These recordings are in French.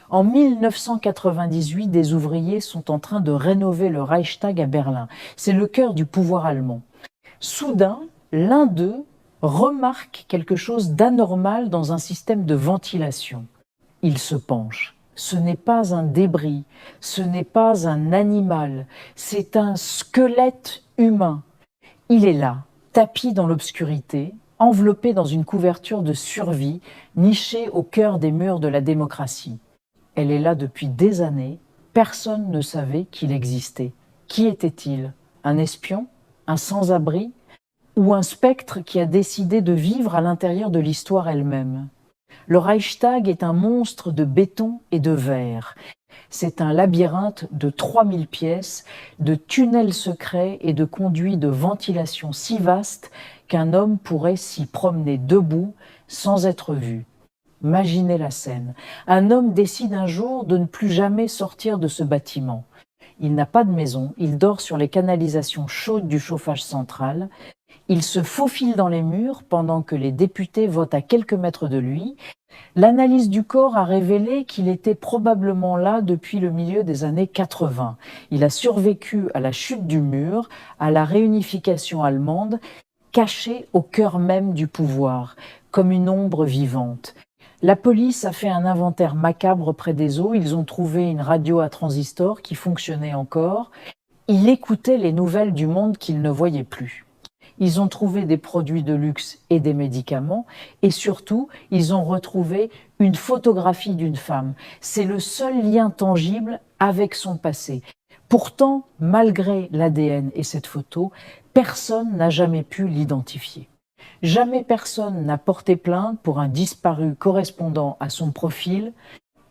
En 1998, des ouvriers sont en train de rénover le Reichstag à Berlin. C'est le cœur du pouvoir allemand. Soudain, l'un d'eux remarque quelque chose d'anormal dans un système de ventilation. Il se penche. Ce n'est pas un débris, ce n'est pas un animal, c'est un squelette humain. Il est là, tapi dans l'obscurité, enveloppé dans une couverture de survie, niché au cœur des murs de la démocratie. Elle est là depuis des années, personne ne savait qu'il existait. Qui était-il? Un espion? Un sans-abri? Ou un spectre qui a décidé de vivre à l'intérieur de l'histoire elle-même? Le Reichstag est un monstre de béton et de verre. C'est un labyrinthe de 3000 pièces, de tunnels secrets et de conduits de ventilation si vastes qu'un homme pourrait s'y promener debout sans être vu. Imaginez la scène. Un homme décide un jour de ne plus jamais sortir de ce bâtiment. Il n'a pas de maison, il dort sur les canalisations chaudes du chauffage central. Il se faufile dans les murs pendant que les députés votent à quelques mètres de lui. L'analyse du corps a révélé qu'il était probablement là depuis le milieu des années 80. Il a survécu à la chute du mur, à la réunification allemande, caché au cœur même du pouvoir, comme une ombre vivante. La police a fait un inventaire macabre près des eaux. Ils ont trouvé une radio à transistor qui fonctionnait encore. Il écoutait les nouvelles du monde qu'il ne voyait plus. Ils ont trouvé des produits de luxe et des médicaments et surtout, ils ont retrouvé une photographie d'une femme. C'est le seul lien tangible avec son passé. Pourtant, malgré l'ADN et cette photo, personne n'a jamais pu l'identifier. Jamais personne n'a porté plainte pour un disparu correspondant à son profil.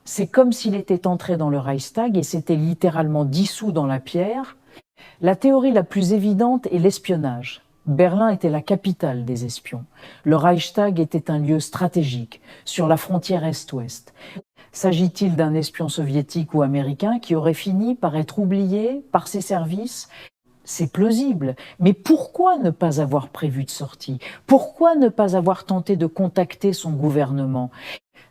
C'est comme s'il était entré dans le Reichstag et s'était littéralement dissous dans la pierre. La théorie la plus évidente est l'espionnage. Berlin était la capitale des espions. Le Reichstag était un lieu stratégique, sur la frontière Est-Ouest. S'agit-il d'un espion soviétique ou américain qui aurait fini par être oublié par ses services? C'est plausible, mais pourquoi ne pas avoir prévu de sortie? Pourquoi ne pas avoir tenté de contacter son gouvernement?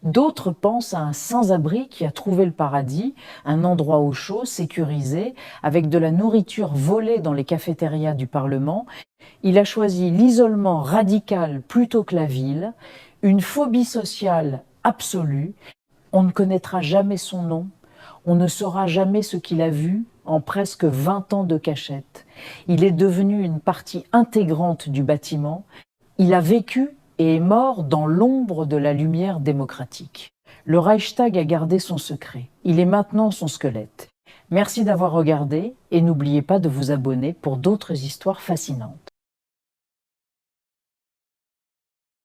D'autres pensent à un sans-abri qui a trouvé le paradis, un endroit au chaud, sécurisé, avec de la nourriture volée dans les cafétérias du Parlement. Il a choisi l'isolement radical plutôt que la ville, une phobie sociale absolue. On ne connaîtra jamais son nom, on ne saura jamais ce qu'il a vu en presque 20 ans de cachette. Il est devenu une partie intégrante du bâtiment. Il a vécu et est mort dans l'ombre de la lumière démocratique. Le Reichstag a gardé son secret. Il est maintenant son squelette. Merci d'avoir regardé et n'oubliez pas de vous abonner pour d'autres histoires fascinantes.